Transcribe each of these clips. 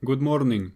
Good morning.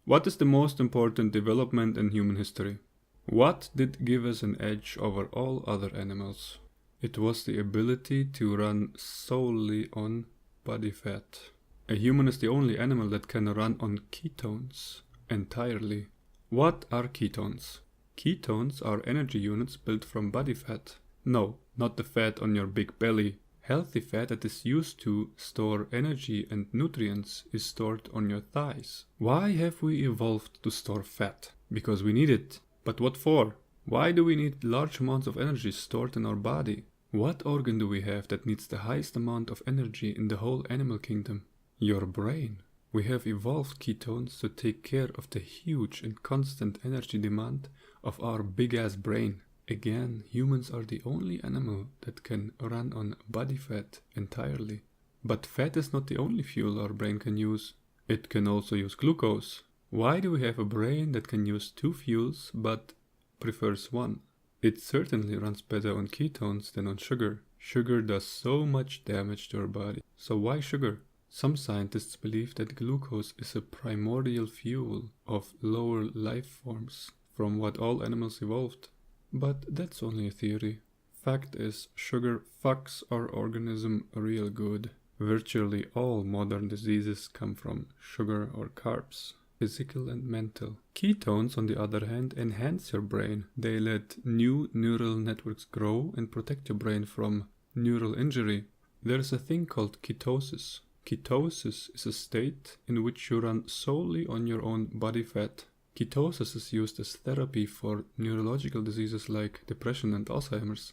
What is the most important development in human history? What did give us an edge over all other animals? It was the ability to run solely on body fat. A human is the only animal that can run on ketones entirely. What are ketones? Ketones are energy units built from body fat. No, not the fat on your big belly. Healthy fat that is used to store energy and nutrients is stored on your thighs. Why have we evolved to store fat? Because we need it. But what for? Why do we need large amounts of energy stored in our body? What organ do we have that needs the highest amount of energy in the whole animal kingdom? Your brain. We have evolved ketones to take care of the huge and constant energy demand of our big-ass brain. Again, humans are the only animal that can run on body fat entirely. But fat is not the only fuel our brain can use. It can also use glucose. Why do we have a brain that can use two fuels but prefers one? It certainly runs better on ketones than on sugar. Sugar does so much damage to our body. So why sugar? Some scientists believe that glucose is a primordial fuel of lower life forms from what all animals evolved. But that's only a theory. Fact is, sugar fucks our organism real good. Virtually all modern diseases come from sugar or carbs, physical and mental. Ketones, on the other hand, enhance your brain. They let new neural networks grow and protect your brain from neural injury. There's a thing called ketosis. Ketosis is a state in which you run solely on your own body fat. Ketosis is used as therapy for neurological diseases like depression and Alzheimer's,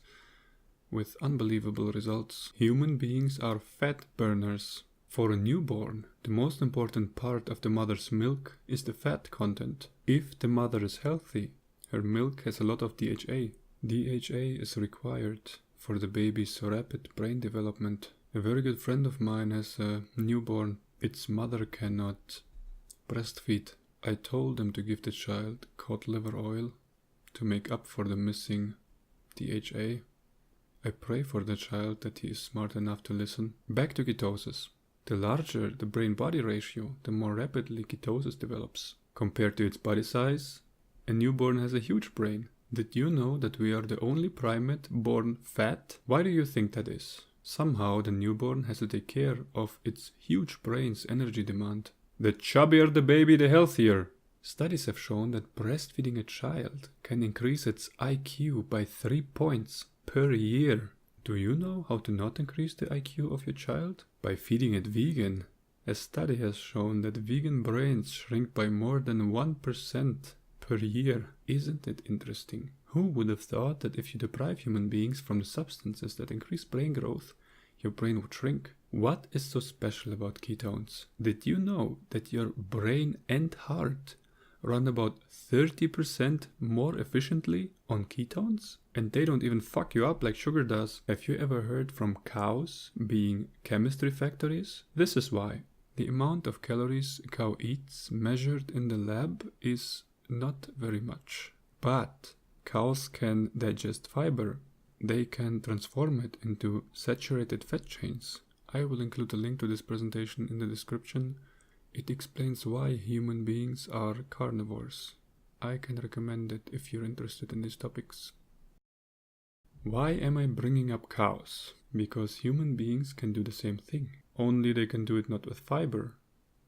with unbelievable results. Human beings are fat burners. For a newborn, the most important part of the mother's milk is the fat content. If the mother is healthy, her milk has a lot of DHA. DHA is required for the baby's rapid brain development. A very good friend of mine has a newborn. Its mother cannot breastfeed. I told them to give the child cod liver oil to make up for the missing DHA. I pray for the child that he is smart enough to listen. Back to ketosis. The larger the brain-body ratio, the more rapidly ketosis develops. Compared to its body size, a newborn has a huge brain. Did you know that we are the only primate born fat? Why do you think that is? Somehow the newborn has to take care of its huge brain's energy demand. The chubbier the baby, the healthier. Studies have shown that breastfeeding a child can increase its IQ by 3 points per year. Do you know how to not increase the IQ of your child? By feeding it vegan. A study has shown that vegan brains shrink by more than 1% per year. Isn't it interesting? Who would have thought that if you deprive human beings from the substances that increase brain growth, your brain would shrink? What is so special about ketones? Did you know that your brain and heart run about 30% more efficiently on ketones? And they don't even fuck you up like sugar does. Have you ever heard from cows being chemistry factories? This is why. The amount of calories a cow eats measured in the lab is not very much. But cows can digest fiber. They can transform it into saturated fat chains. I will include a link to this presentation in the description. It explains why human beings are carnivores. I can recommend it if you're interested in these topics. Why am I bringing up cows? Because human beings can do the same thing. Only they can do it not with fiber,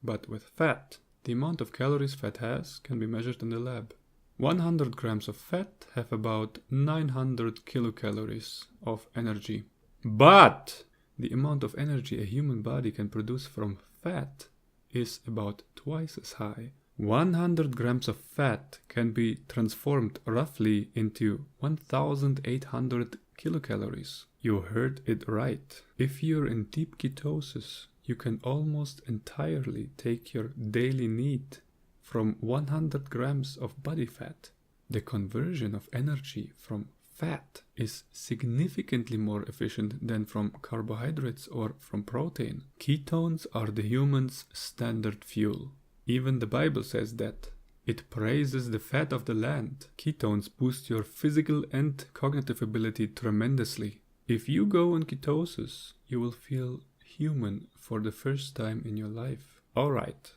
but with fat. The amount of calories fat has can be measured in the lab. 100 grams of fat have about 900 kilocalories of energy. But the amount of energy a human body can produce from fat is about twice as high. 100 grams of fat can be transformed roughly into 1,800 kilocalories. You heard it right. If you're in deep ketosis, you can almost entirely take your daily need from 100 grams of body fat. The conversion of energy from fat is significantly more efficient than from carbohydrates or from protein. Ketones are the human's standard fuel. Even the Bible says that. It praises the fat of the land. Ketones boost your physical and cognitive ability tremendously. If you go on ketosis, you will feel human for the first time in your life. Alright,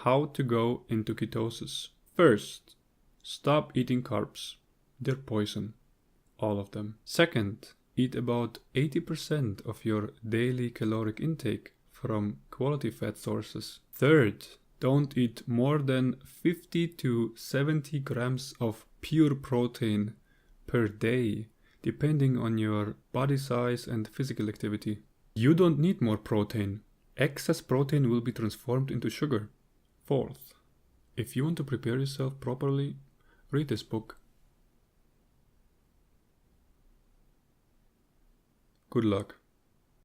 how to go into ketosis. First, stop eating carbs. They're poison. All of them. Second, eat about 80% of your daily caloric intake from quality fat sources. Third, don't eat more than 50 to 70 grams of pure protein per day, depending on your body size and physical activity. You don't need more protein. Excess protein will be transformed into sugar. Fourth, if you want to prepare yourself properly, read this book. Good luck.